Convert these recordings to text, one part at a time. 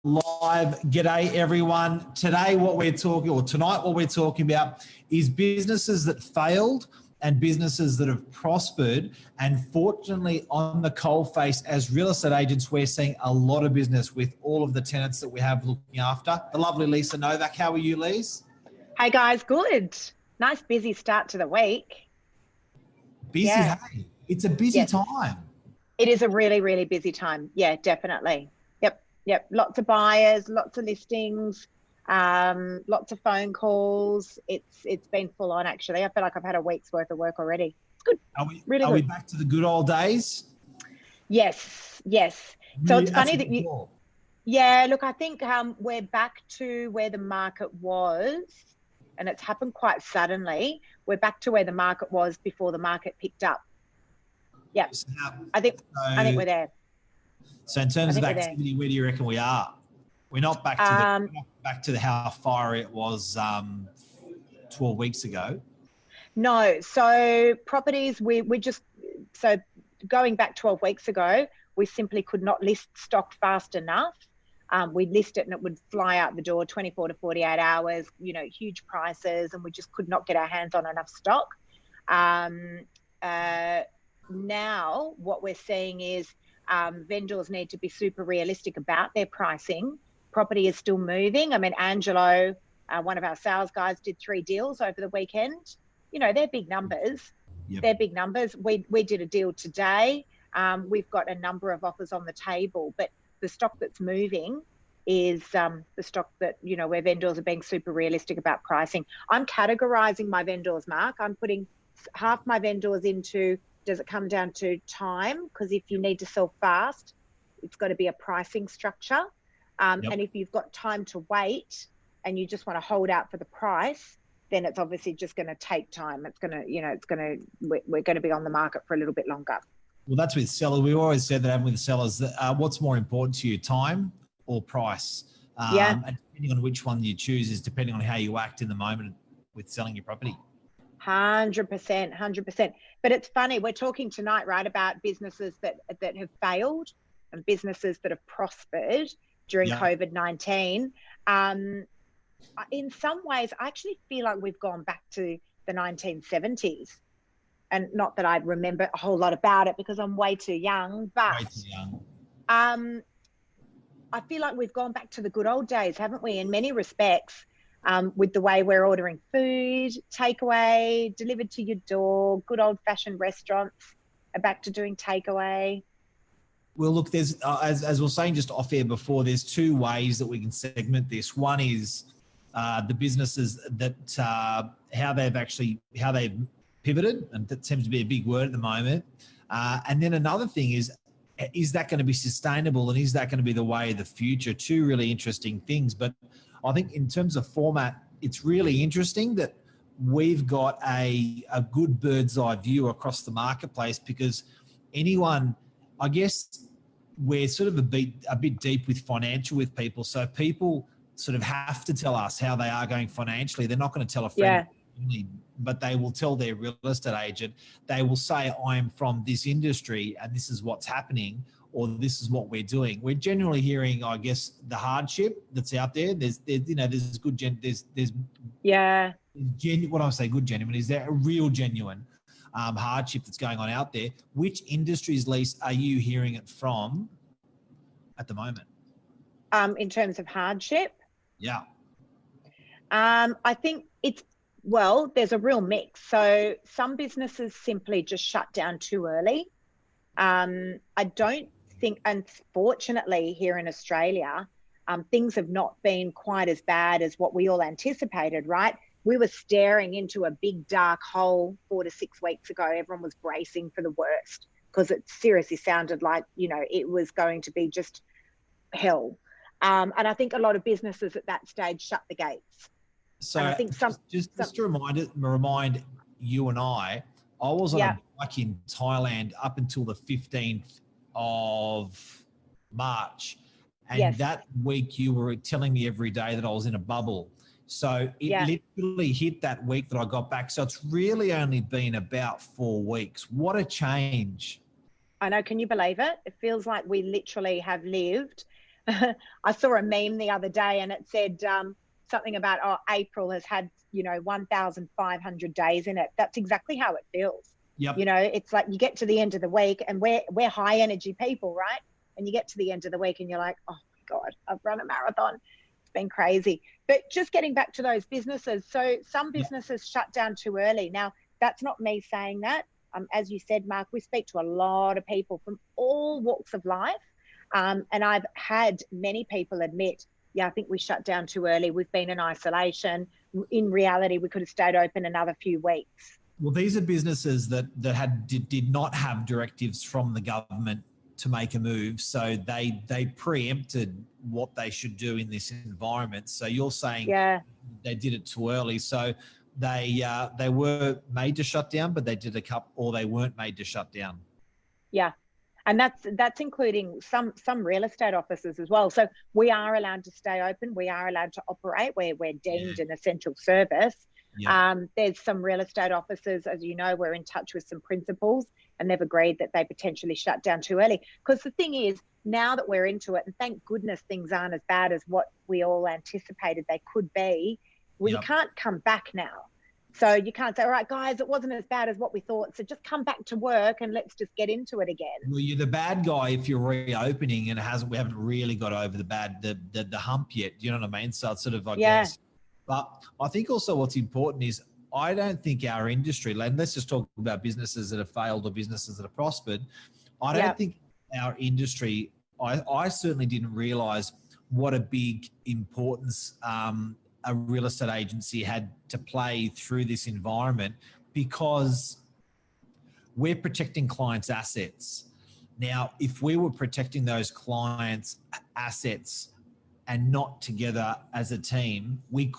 Live. G'day, everyone. Tonight what we're talking about is businesses that failed and businesses that have prospered. And fortunately, on the coalface, as real estate agents, we're seeing a lot of business with all of the tenants that we have looking after. The lovely Lisa Novak. How are you, Lise? Hey guys, good. Nice busy start to the week. Busy, Yeah. hey? It's a busy time. It is a really, really busy time. Yeah, definitely. Yep. Lots of buyers, lots of listings, lots of phone calls. It's been full on actually. I feel like I've had a week's worth of work already. It's good. Are we back to the good old days? Yes. So it's funny that you. Yeah, look, I think we're back to where the market was, and it's happened quite suddenly. We're back to where the market was before the market picked up. Yeah, I think we're there. So in terms of activity, where do you reckon we are? We're not back to how far it was 12 weeks ago. No, so properties, so going back 12 weeks ago, we simply could not list stock fast enough. We'd list it and it would fly out the door 24 to 48 hours, huge prices, and we just could not get our hands on enough stock. Now what we're seeing is vendors need to be super realistic about their pricing. Property is still moving. I mean, Angelo, one of our sales guys, did 3 deals over the weekend. They're big numbers. Yep. They're big numbers. We did a deal today. We've got a number of offers on the table, but the stock that's moving is the stock that, where vendors are being super realistic about pricing. I'm categorizing my vendors, Mark. I'm putting half my vendors into, does it come down to time? Because if you need to sell fast, it's got to be a pricing structure. Yep. And if you've got time to wait and you just want to hold out for the price, then it's obviously just going to take time. We're going to be on the market for a little bit longer. Well, that's with sellers. We always said that with sellers, what's more important to you, time or price? And depending on which one you choose is depending on how you act in the moment with selling your property. 100%. But it's funny, we're talking tonight, right, about businesses that have failed and businesses that have prospered during COVID-19. In some ways, I actually feel like we've gone back to the 1970s. And not that I remember a whole lot about it because I'm way too young, but I feel like we've gone back to the good old days, haven't we, in many respects, with the way we're ordering food, takeaway, delivered to your door, good old-fashioned restaurants are back to doing takeaway. Well, look, there's as we were saying just off air before, there's 2 ways that we can segment this. One is the businesses that how they've pivoted, and that seems to be a big word at the moment. And then another thing is that going to be sustainable, and is that going to be the way of the future? 2 really interesting things. But I think in terms of format, it's really interesting that we've got a good bird's eye view across the marketplace, because I guess we're sort of a bit deep with financial with people. So people sort of have to tell us how they are going financially. They're not going to tell a friend. Yeah. But they will tell their real estate agent. They will say, I'm from this industry and this is what's happening, or this is what we're doing. We're generally hearing, I guess, the hardship that's out there. There's good what I say, good genuine, is there a real genuine hardship that's going on out there? Which industries, Lise, are you hearing it from at the moment? In terms of hardship? Yeah. I think there's a real mix. So some businesses simply just shut down too early. I don't think, unfortunately, here in Australia, things have not been quite as bad as what we all anticipated, right? We were staring into a big dark hole 4 to 6 weeks ago. Everyone was bracing for the worst because it seriously sounded like, it was going to be just hell. And I think a lot of businesses at that stage shut the gates. So I think just to remind you and I was on a bike in Thailand up until the 15th of March. And that week you were telling me every day that I was in a bubble. So it literally hit that week that I got back. So it's really only been about 4 weeks. What a change. I know. Can you believe it? It feels like we literally have lived I saw a meme the other day and it said something about, oh, April has had, 1,500 days in it. That's exactly how it feels. Yep. It's like you get to the end of the week, and we're high energy people, right? And you get to the end of the week and you're like, oh my God, I've run a marathon. It's been crazy. But just getting back to those businesses. So some businesses shut down too early. Now, that's not me saying that. As you said, Mark, we speak to a lot of people from all walks of life. And I've had many people admit, I think we shut down too early. We've been in isolation. In reality, we could have stayed open another few weeks. Well, these are businesses that did not have directives from the government to make a move, so they preempted what they should do in this environment. So you're saying they did it too early. So they were made to shut down, but they did a couple, or they weren't made to shut down. Yeah. And that's including some real estate offices as well. So we are allowed to stay open. We are allowed to operate. We're deemed an essential service. Yeah. There's some real estate offices, as you know, we're in touch with some principals, and they've agreed that they potentially shut down too early. Because the thing is, now that we're into it, and thank goodness things aren't as bad as what we all anticipated they could be, you can't come back now. So you can't say, all right, guys, it wasn't as bad as what we thought. So just come back to work and let's just get into it again. Well, you're the bad guy if you're reopening and we haven't really got over the hump yet. You know what I mean? So it's sort of, I guess. But I think also what's important is I don't think our industry, and let's just talk about businesses that have failed or businesses that have prospered. I don't think our industry, I certainly didn't realize what a big importance a real estate agency had to play through this environment, because we're protecting clients' assets. Now, if we were protecting those clients' assets and not together as a team, it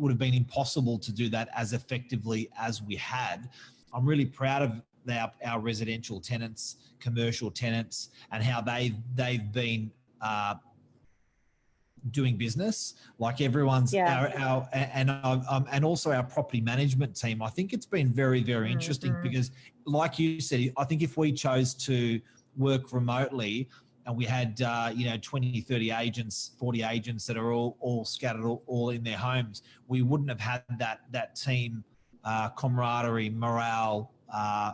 would have been impossible to do that as effectively as we had. I'm really proud of our residential tenants, commercial tenants, and how they've been doing business, like everyone's and also our property management team. I think it's been very, very interesting because, like you said, I think if we chose to work remotely and we had 20, 30 agents, 40 agents that are all scattered all in their homes, we wouldn't have had that team camaraderie, morale.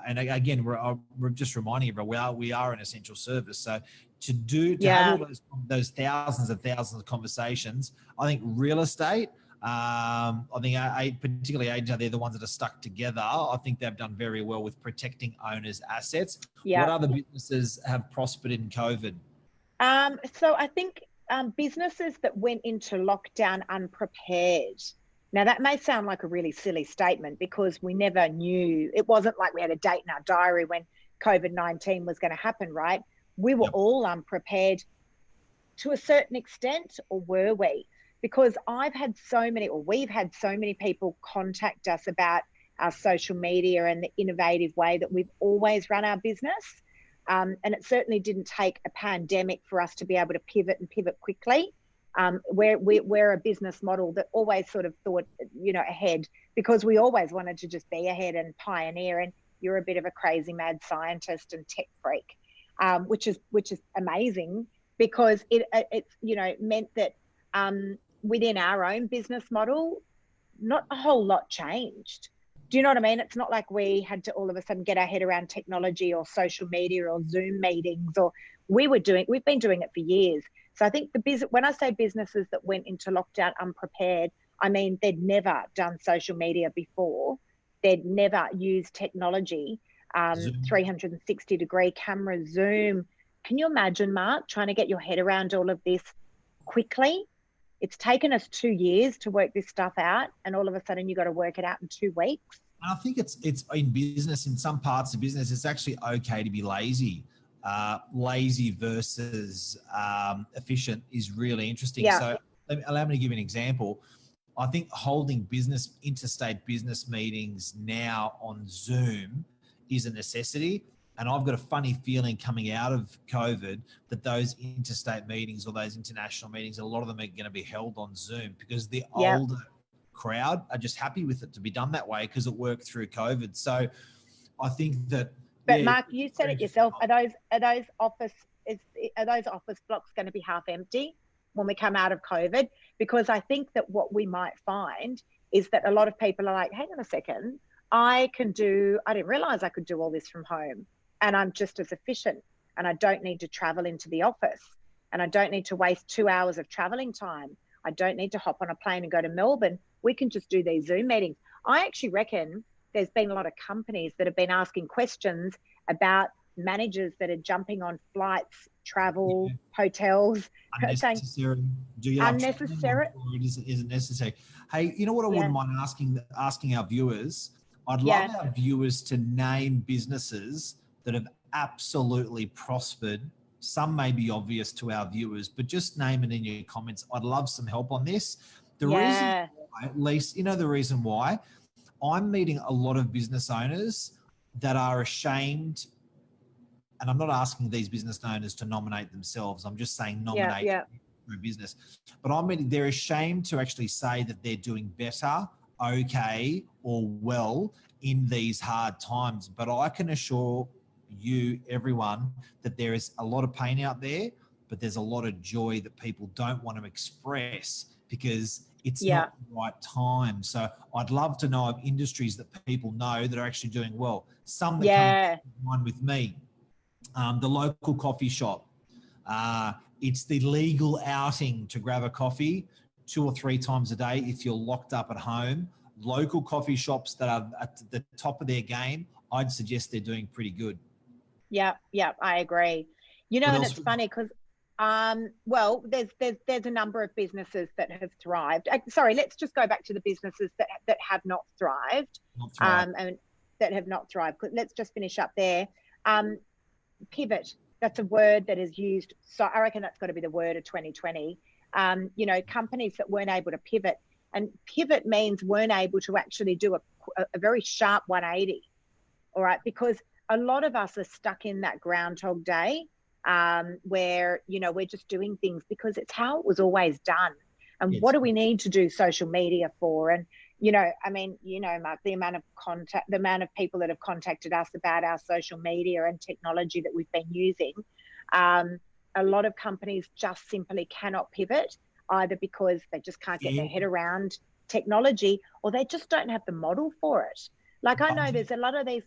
And again, we're just reminding everyone we are an essential service. So to have all those thousands and thousands of conversations, I think real estate, I think particularly agents, they're the ones that are stuck together. I think they've done very well with protecting owners' assets. What other businesses have prospered in COVID? So I think businesses that went into lockdown unprepared. Now, that may sound like a really silly statement because we never knew. It wasn't like we had a date in our diary when COVID-19 was going to happen, right? We were all unprepared to a certain extent, or were we? Because we've had so many people contact us about our social media and the innovative way that we've always run our business. And it certainly didn't take a pandemic for us to be able to pivot quickly. We're a business model that always sort of thought, ahead, because we always wanted to just be ahead and pioneer. And you're a bit of a crazy mad scientist and tech freak, which is amazing, because it's meant that within our own business model, not a whole lot changed. Do you know what I mean? It's not like we had to all of a sudden get our head around technology or social media or Zoom meetings, or we've been doing it for years. So I think when I say businesses that went into lockdown unprepared, I mean they'd never done social media before. They'd never used technology, 360-degree camera, Zoom. Can you imagine, Mark, trying to get your head around all of this quickly? It's taken us 2 years to work this stuff out, and all of a sudden you've got to work it out in 2 weeks. I think it's in business, in some parts of business, it's actually okay to be lazy. Lazy versus efficient is really interesting. Yeah. So allow me to give you an example. I think holding interstate business meetings now on Zoom is a necessity. And I've got a funny feeling coming out of COVID that those interstate meetings or those international meetings, a lot of them are going to be held on Zoom, because the older crowd are just happy with it to be done that way because it worked through COVID. So I think that. But Mark, you said it yourself. Are those office are those office blocks going to be half empty when we come out of COVID? Because I think that what we might find is that a lot of people are like, hang on a second, I didn't realize I could do all this from home, and I'm just as efficient, and I don't need to travel into the office, and I don't need to waste 2 hours of traveling time. I don't need to hop on a plane and go to Melbourne. We can just do these Zoom meetings. I actually reckon there's been a lot of companies that have been asking questions about managers that are jumping on flights, travel, hotels, saying do you unnecessary, or isn't necessary? Hey, you know what I wouldn't mind asking our viewers? I'd love our viewers to name businesses that have absolutely prospered. Some may be obvious to our viewers, but just name it in your comments. I'd love some help on this. The reason why, at least, you know, the reason why I'm meeting a lot of business owners that are ashamed, and I'm not asking these business owners to nominate themselves. I'm just saying nominate for a business. But they're ashamed to actually say that they're doing better, okay, or well in these hard times. But I can assure you, everyone, that there is a lot of pain out there, but there's a lot of joy that people don't want to express because it's not the right time. So I'd love to know of industries that people know that are actually doing well. Some that come to mind with me, the local coffee shop. It's the legal outing to grab a coffee 2 or 3 times a day if you're locked up at home. Local coffee shops that are at the top of their game, I'd suggest they're doing pretty good. Yeah, I agree. You know, and it's funny because, well, there's a number of businesses that have thrived. Sorry, let's just go back to the businesses that have not thrived, and that have not thrived. Let's just finish up there. Pivot. That's a word that is used. So I reckon that's got to be the word of 2020. You know, companies that weren't able to pivot, and pivot means weren't able to actually do a very sharp 180. All right, because a lot of us are stuck in that Groundhog Day, where, you know, we're just doing things because it's how it was always done. And what do we need to do social media for? And, you know, I mean, you know, Mark, the amount of people that have contacted us about our social media and technology that we've been using. A lot of companies just simply cannot pivot, either because they just can't get their head around technology, or they just don't have the model for it. Like, I know there's a lot of these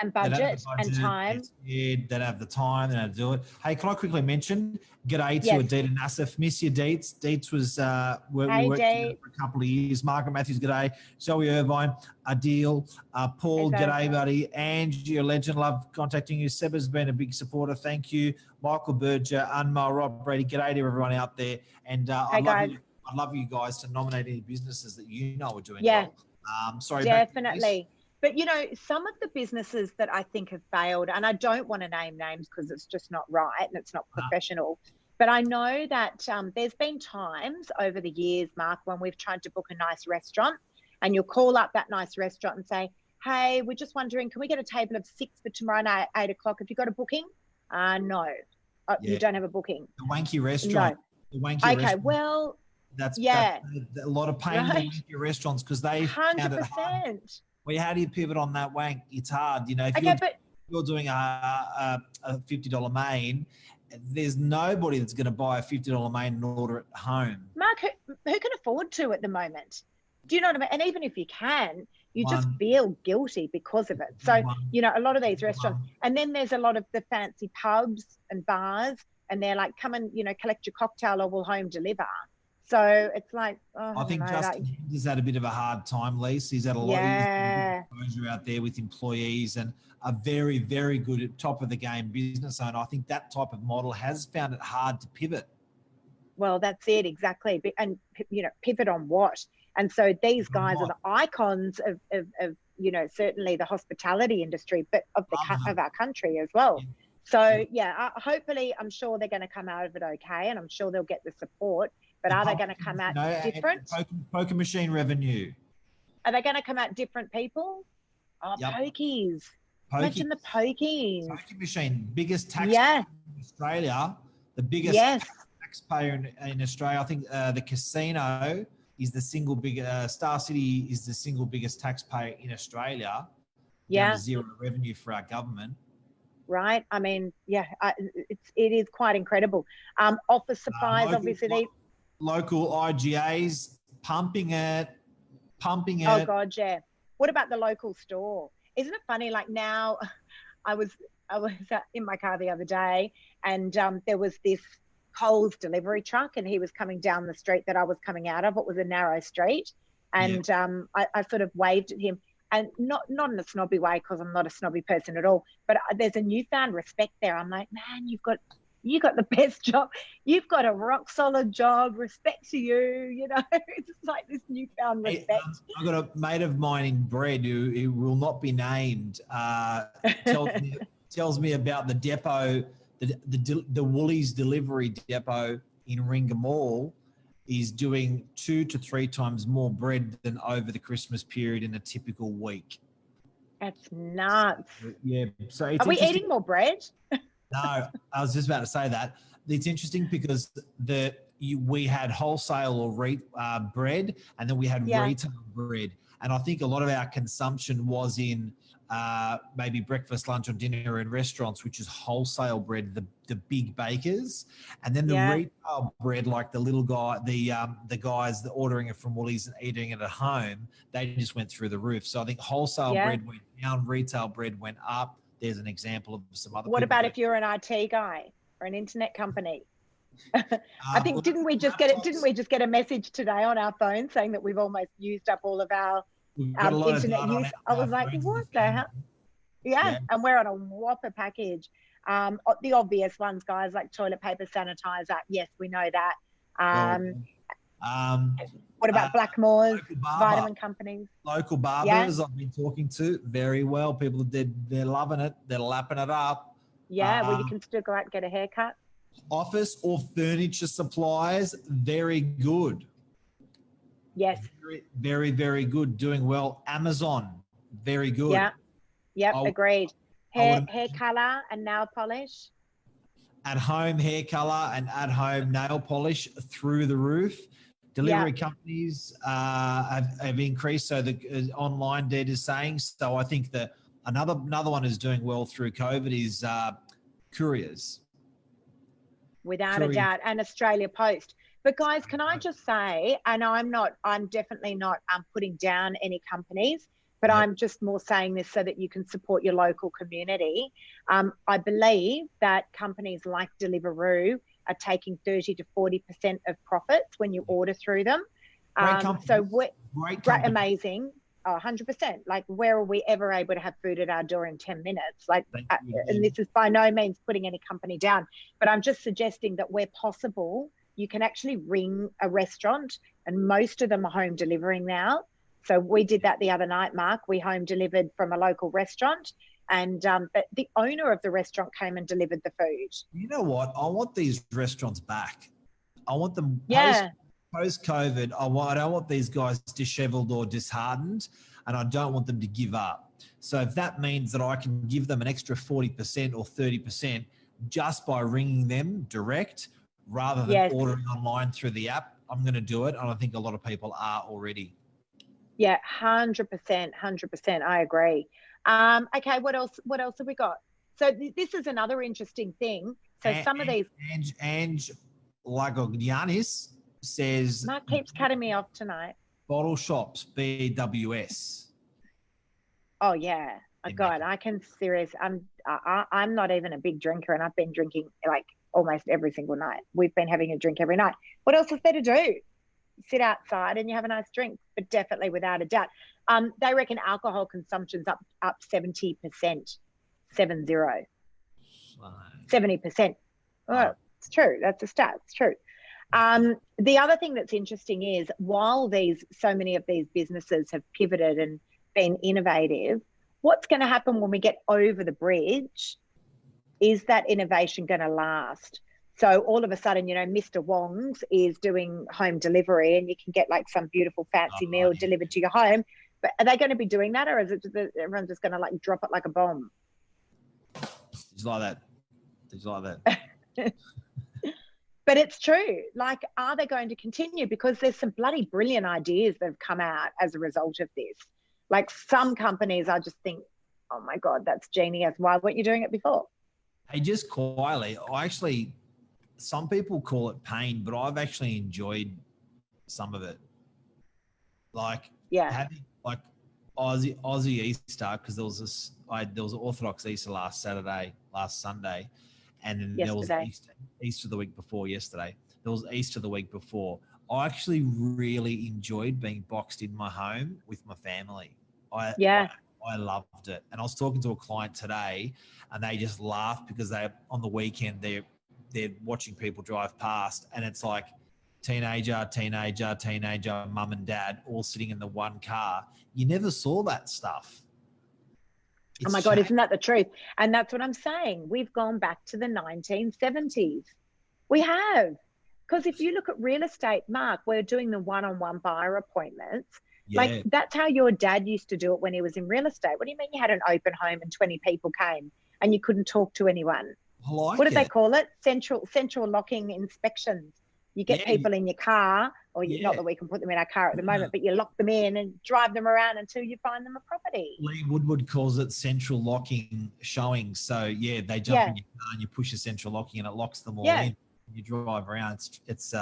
and budget and time. They don't have the time. They don't have to do it. Hey, can I quickly mention, g'day to Adita Nassif. Miss you, Deets. Deets was, we worked together for a couple of years. Margaret Matthews, g'day. Zoe Irvine, Adil, Paul, g'day, buddy. Angie, a legend. Love contacting you. Seb has been a big supporter. Thank you. Michael Berger, Unma, Rob Brady, g'day to everyone out there. And I'd love you guys to nominate any businesses that you know are doing well. Sorry, definitely. But, you know, some of the businesses that I think have failed, and I don't want to name names because it's just not right and it's not professional, but I know that there's been times over the years, Mark, when we've tried to book a nice restaurant, and you'll call up that nice restaurant and say, hey, we're just wondering, can we get a table of 6 for tomorrow night at 8 o'clock? Have you got a booking? No, you don't have a booking. The wanky restaurant. No. The wanky okay, restaurant. Well, that's a lot of pain in the wanky restaurants because they 100%. Well, how do you pivot on that wank? It's hard. You know, if you're doing a $50 main, there's nobody that's going to buy a $50 main and order it home. Mark, who can afford to at the moment? Do you know what I mean? And even if you can, you just feel guilty because of it. So, you know, a lot of these restaurants, and then there's a lot of the fancy pubs and bars, and they're like, come and, you know, collect your cocktail or we'll home deliver. So it's like, I think Justin has had a bit of a hard time, Lise. He's had a lot of exposure out there with employees, and a very, very good at top of the game business owner. I think that type of model has found it hard to pivot. Well, that's it, exactly. And, you know, pivot on what? And so these guys are the icons of you know, certainly the hospitality industry, but of our country as well. So, hopefully, I'm sure they're going to come out of it okay, and I'm sure they'll get the support. But are they going to come out different? Poker machine revenue. Are they going to come out different people? Oh, pokies. Imagine the pokies. Poker machine, biggest taxpayer in Australia. The biggest taxpayer in Australia. I think the casino is the single biggest. Star City is the single biggest taxpayer in Australia. Zero revenue for our government. right? I mean, yeah, it is quite incredible. Office supplies, obviously. Local IGAs pumping it. Oh God, yeah. What about the local store? Isn't it funny? Like now, I was in my car the other day, and there was this Coles delivery truck, and he was coming down the street that I was coming out of. It was a narrow street, and I sort of waved at him, and not in a snobby way, because I'm not a snobby person at all. But there's a newfound respect there. I'm like, man, you got the best job. You've got a rock solid job. Respect to you. You know, it's like this newfound respect. I've got a mate of mine in bread who will not be named. Tells me about the depot, the Woolies delivery depot in Ringa Mall is doing 2 to 3 times more bread than over the Christmas period in a typical week. That's nuts. Yeah. So it's are we eating more bread? No, I was just about to say that. It's interesting because we had wholesale or bread, and then we had retail bread. And I think a lot of our consumption was in maybe breakfast, lunch, or dinner in restaurants, which is wholesale bread, the big bakers, and then the retail bread, like the little guy, the guys that ordering it from Woolies and eating it at home, they just went through the roof. So I think wholesale bread went down, retail bread went up. There's an example of some other. What about if you're an IT guy or an internet company? I think didn't we just get a message today on our phone saying that we've almost used up all of our internet use? I was like, what the hell? Yeah, and we're on a whopper package. The obvious ones, guys, like toilet paper, sanitizer. Yes, we know that. What about Blackmores, vitamin companies? Local barbers I've been talking to very well. People, they're loving it. They're lapping it up. Yeah, well, you can still go out and get a haircut. Office or furniture suppliers, very good. Yes. Very, very, very good. Doing well. Amazon, very good. Yeah. Yep, agreed. Hair colour and nail polish. At home hair colour and at home nail polish through the roof. Delivery companies have increased, so the online data is saying. So I think that another one is doing well through COVID is couriers. Without a doubt, and Australia Post. But guys, can I just say, and I'm definitely not putting down any companies, but I'm just more saying this so that you can support your local community. I believe that companies like Deliveroo are taking 30 to 40% of profits when you order through them. So great, amazing. 100%. Like, where are we ever able to have food at our door in 10 minutes? Like, and this is by no means putting any company down, but I'm just suggesting that where possible, you can actually ring a restaurant, and most of them are home delivering now. So we did that the other night, Mark. We home delivered from a local restaurant, and but the owner of the restaurant came and delivered the food. You know what? I want these restaurants back. I want them post-COVID. I don't want these guys disheveled or disheartened, and I don't want them to give up. So if that means that I can give them an extra 40% or 30% just by ringing them direct rather than ordering online through the app, I'm going to do it. And I think a lot of people are already. Yeah, 100%. I agree. Okay, what else have we got? So this is another interesting thing. So some of these... Ange Lagognianis says... Mark keeps cutting me off tonight. Bottle shops, BWS. Oh, yeah. God, I can seriously... I'm not even a big drinker, and I've been drinking like almost every single night. We've been having a drink every night. What else is there to do? Sit outside and you have a nice drink, but definitely without a doubt. They reckon alcohol consumption's up 70%. 70%. Oh, it's true. That's a stat. It's true. The other thing that's interesting is while so many of these businesses have pivoted and been innovative, what's going to happen when we get over the bridge? Is that innovation going to last? So all of a sudden, you know, Mr. Wong's is doing home delivery, and you can get like some beautiful fancy meal delivered to your home. But are they going to be doing that, or is it everyone's just going to like drop it like a bomb? It's like that. But it's true. Like, are they going to continue? Because there's some bloody brilliant ideas that have come out as a result of this. Like, some companies, I just think, oh my God, that's genius. Why weren't you doing it before? Hey, just quietly, some people call it pain, but I've actually enjoyed some of it. Like Yeah. having like Aussie Easter, because there was an Orthodox Easter last Sunday, and then there was Yesterday. Easter the week before yesterday. There was Easter the week before. I actually really enjoyed being boxed in my home with my family. Yeah. I loved it. And I was talking to a client today, and they just laughed because on the weekend they're watching people drive past, and it's like teenager, mum and dad all sitting in the one car. You never saw that stuff. Oh my God, isn't that the truth? And that's what I'm saying. We've gone back to the 1970s. We have. Because if you look at real estate, Mark, we're doing the one-on-one buyer appointments. Yeah. Like that's how your dad used to do it when he was in real estate. What do you mean you had an open home and 20 people came and you couldn't talk to anyone? What did they call it? Central locking inspections. You get people in your car, or not that we can put them in our car at the moment, but you lock them in and drive them around until you find them a property. Lee Woodward calls it central locking showing. So yeah, they jump in your car and you push the central locking and it locks them all in. You drive around. It's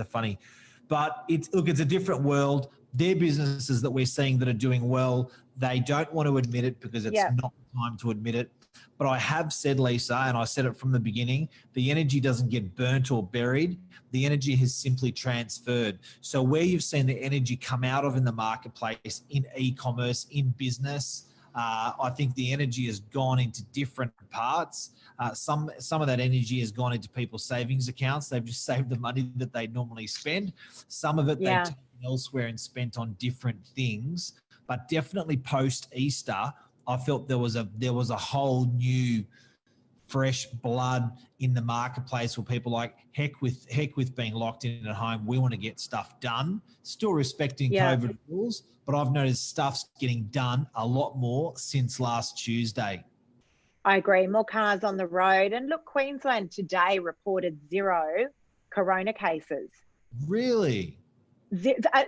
funny, but it's a different world. They're businesses that we're seeing that are doing well. They don't want to admit it because it's not the time to admit it. But I have said, Lisa, and I said it from the beginning, the energy doesn't get burnt or buried. The energy has simply transferred. So where you've seen the energy come out of in the marketplace, in e-commerce, in business, I think the energy has gone into different parts. Some of that energy has gone into people's savings accounts. They've just saved the money that they normally spend. Some of it they've taken elsewhere and spent on different things. But definitely post-Easter, I felt there was a whole new fresh blood in the marketplace where people like heck with being locked in at home. We want to get stuff done, still respecting COVID rules, but I've noticed stuff's getting done a lot more since last Tuesday. I agree. More cars on the road. And look, Queensland today reported 0 corona cases. Really?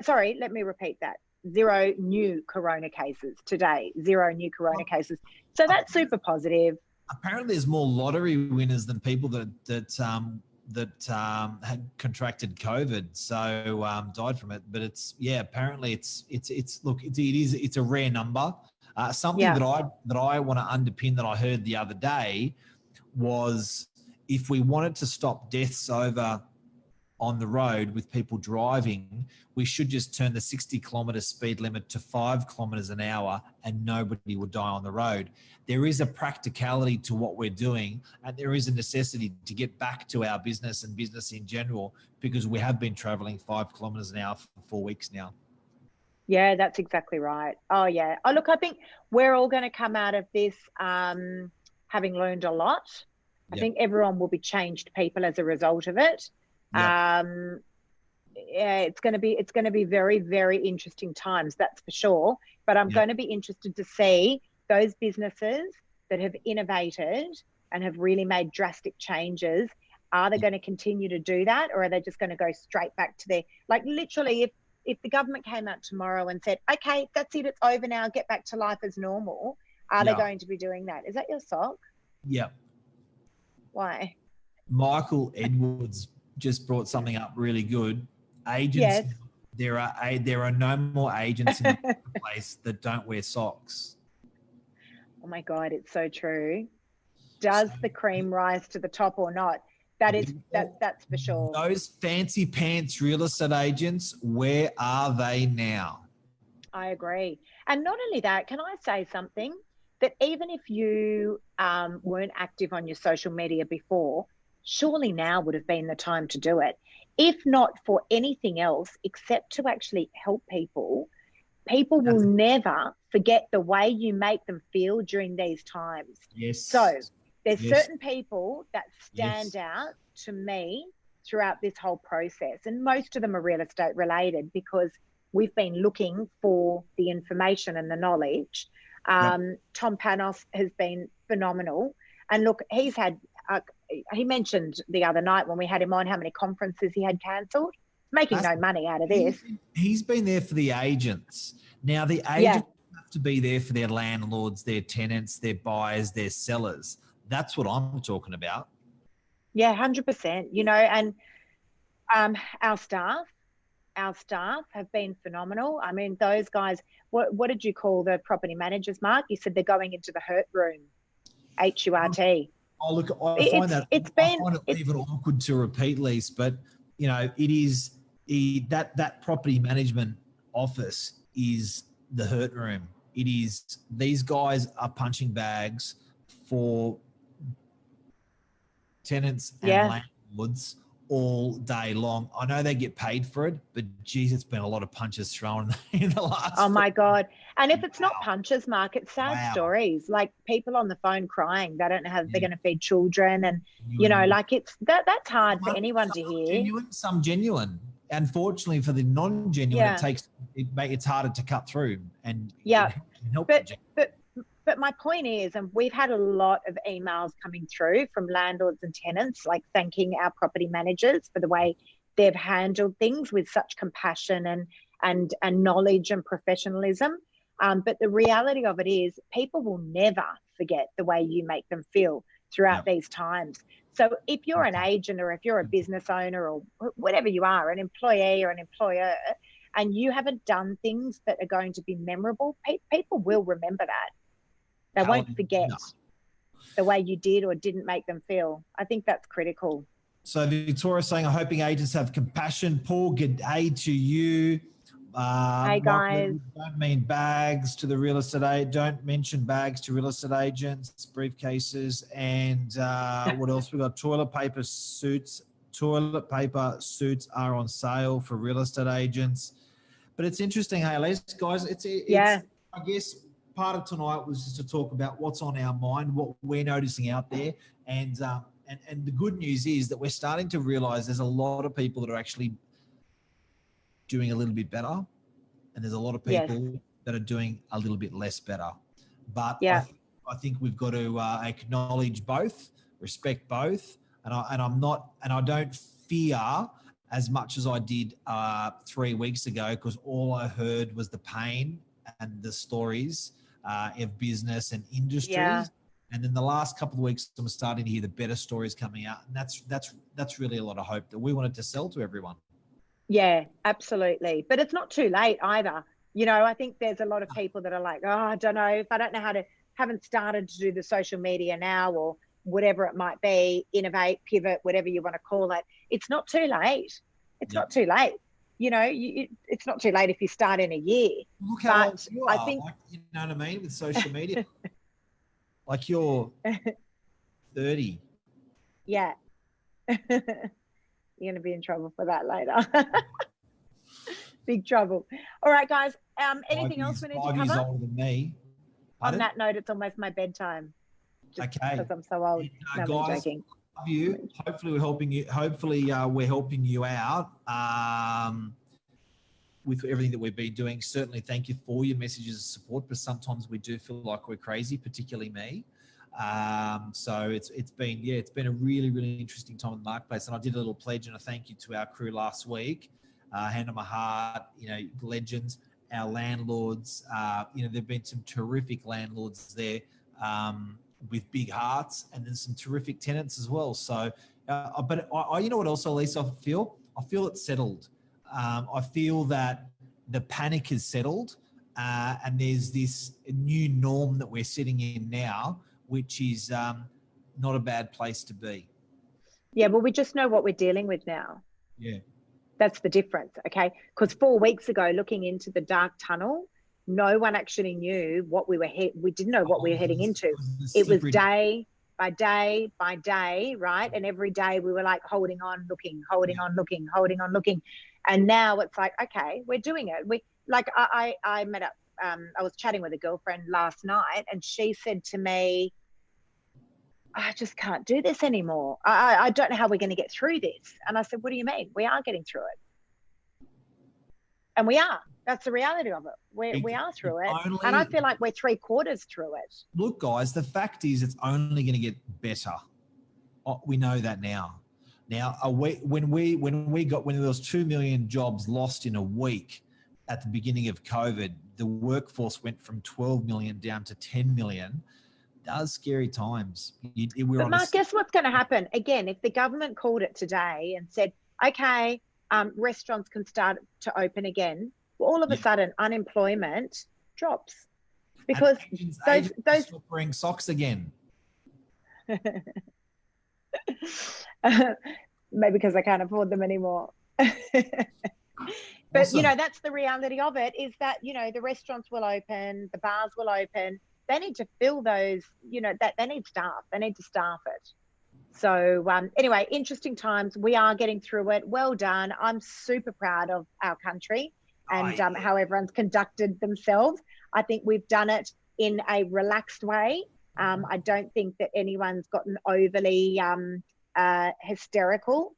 Sorry, let me repeat that. 0 new corona cases today. 0 new corona cases. So that's super positive. Apparently, there's more lottery winners than people that had contracted COVID, so died from it. But apparently it's a rare number. Something that I want to underpin that I heard the other day was if we wanted to stop deaths over on the road with people driving, we should just turn the 60-kilometre speed limit to 5 kilometres an hour and nobody would die on the road. There is a practicality to what we're doing, and there is a necessity to get back to our business and business in general, because we have been travelling 5 kilometres an hour for 4 weeks now. Yeah, that's exactly right. Oh, yeah. Oh, look, I think we're all going to come out of this having learned a lot. I think everyone will be changed people as a result of it. It's going to be very, very interesting times, that's for sure. But I'm going to be interested to see those businesses that have innovated and have really made drastic changes. Are they going to continue to do that, or are they just going to go straight back to their, like, literally, if the government came out tomorrow and said, okay, that's it, it's over now, get back to life as normal, are they going to be doing that? Is that your sock? Yeah. Why? Michael Edwards just brought something up really good. Agents, there are no more agents in the marketplace that don't wear socks. Oh my God, it's so true. Does the cream rise to the top or not? That's for sure. Those fancy pants real estate agents, where are they now? I agree. And not only that, can I say something? That even if you weren't active on your social media before, surely now would have been the time to do it. If not for anything else, except to actually help people. People will never forget the way you make them feel during these times. Yes. So there's certain people that stand out to me throughout this whole process. And most of them are real estate related because we've been looking for the information and the knowledge. Tom Panos has been phenomenal. And look, he's had, he mentioned the other night when we had him on how many conferences he had cancelled, making no money out of this. He's been there for the agents. Now, the agents have to be there for their landlords, their tenants, their buyers, their sellers. That's what I'm talking about. Yeah, 100%. You know, and our staff have been phenomenal. I mean, those guys, what did you call the property managers, Mark? You said they're going into the hurt room, HURT. Oh, look, I find it even awkward to repeat, Lise, but you know, that property management office is the hurt room. It is, these guys are punching bags for tenants and landlords all day long. I know they get paid for it, but geez, it's been a lot of punches thrown in the last. Oh my God. And if it's not punches, Mark, it's sad stories, like people on the phone crying. They don't know how they're going to feed children. And, you know, like that's hard for anyone to hear. Some genuine. Unfortunately for the non-genuine, it's harder to cut through and help. But my point is, and we've had a lot of emails coming through from landlords and tenants, like thanking our property managers for the way they've handled things with such compassion and knowledge and professionalism. But the reality of it is people will never forget the way you make them feel throughout these times. So if you're an agent or if you're a business owner or whatever you are, an employee or an employer, and you haven't done things that are going to be memorable, people will remember that. They won't forget the way you did or didn't make them feel. I think that's critical. So Victoria's saying, I'm hoping agents have compassion. Paul, good day to you. Hey, guys. Don't mean bags to the real estate agent. Don't mention bags to real estate agents, briefcases. And what else? We got toilet paper suits. Toilet paper suits are on sale for real estate agents. But it's interesting, hey, guys, it's I guess part of tonight was just to talk about what's on our mind, what we're noticing out there. And the good news is that we're starting to realize there's a lot of people that are actually doing a little bit better, and there's a lot of people that are doing a little bit less better. But I think we've got to acknowledge both, respect both, and I don't fear as much as I did 3 weeks ago, because all I heard was the pain and the stories of business and industries. Yeah. And then the last couple of weeks, I'm starting to hear the better stories coming out, and that's really a lot of hope that we wanted to sell to everyone. Yeah, absolutely. But it's not too late either. You know, I think there's a lot of people that are like, oh, I don't know, if I don't know haven't started to do the social media now or whatever it might be, innovate, pivot, whatever you want to call it. It's not too late. It's not too late. You know, it's not too late if you start in a year. Look how old you are. I think, like, you know what I mean, with social media. Like you're 30. Yeah. You're going to be in trouble for that later. Big trouble. All right, guys. Anything else we need to cover? 5 years older than me. On that note, it's almost my bedtime. Just because I'm so old. No, guys, I'm joking. Love you. Hopefully we're helping you. Hopefully we're helping you out with everything that we've been doing. Certainly, thank you for your messages of support. But sometimes we do feel like we're crazy, particularly me. So it's been a really, really interesting time in the marketplace. And I did a little pledge and a thank you to our crew last week. Hand on my heart, you know, legends, our landlords. You know, there've been some terrific landlords there with big hearts, and then some terrific tenants as well. So, but I you know what else, Elise, I feel it's settled. I feel that the panic has settled, and there's this new norm that we're sitting in now, which is not a bad place to be. Yeah, well, we just know what we're dealing with now. Yeah. That's the difference, okay? Because 4 weeks ago, looking into the dark tunnel, no one actually knew what we didn't know what we were heading into. It was day by day by day, right? And every day we were like holding on, looking. And now it's like, okay, we're doing it. I met up, I was chatting with a girlfriend last night, and she said to me, I just can't do this anymore. I don't know how we're going to get through this. And I said, what do you mean? We are getting through it. And we are. That's the reality of it. We are through it. And I feel like we're 3/4 through it. Look, guys, the fact is it's only going to get better. We know that now. Now, when there was 2 million jobs lost in a week at the beginning of COVID, the workforce went from 12 million down to 10 million. does scary times. But Mark, guess what's going to happen? Again, if the government called it today and said, okay, restaurants can start to open again, well, all of a sudden unemployment drops because those stop wearing socks again. Maybe because I can't afford them anymore. But, Awesome. that's the reality of it, is that, the restaurants will open, the bars will open. They need to fill those, that they need staff. They need to staff it. So anyway, interesting times. We are getting through it. Well done. I'm super proud of our country and how everyone's conducted themselves. I think we've done it in a relaxed way. I don't think that anyone's gotten overly hysterical.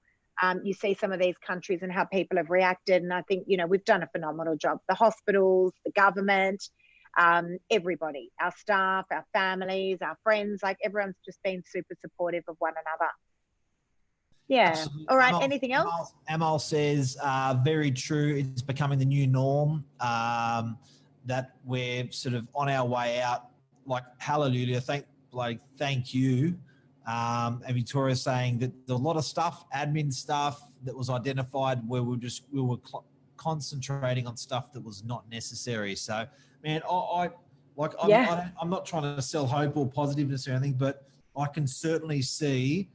You see some of these countries and how people have reacted. And I think, we've done a phenomenal job. The hospitals, the government, everybody, our staff, our families, our friends, like everyone's just been super supportive of one another. Yeah. Absolutely. All right. Anything else? Amal says, very true. It's becoming the new norm, that we're sort of on our way out. Like, hallelujah. Thank you. And Victoria's saying that there's a lot of stuff, admin stuff that was identified where we were concentrating on stuff that was not necessary. So, man, I'm not trying to sell hope or positiveness or anything, but I can certainly see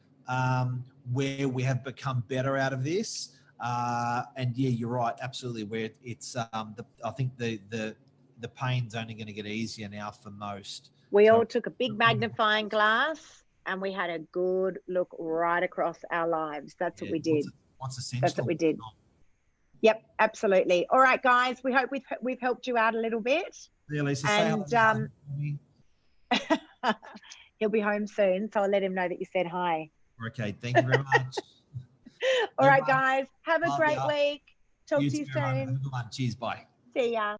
where we have become better out of this. And yeah, you're right, absolutely. Where it's, I think the pain's only going to get easier now for most. We all took a big magnifying glass and we had a good look right across our lives. That's what we did. What's essential? That's what we did. Yep, absolutely. All right, guys. We hope we've helped you out a little bit. Yeah, Lisa. And he'll be home soon, so I'll let him know that you said hi. Okay, thank you very much. All right, guys. Have a great week. Talk to you soon. Have a good one. Cheers. Bye. See ya.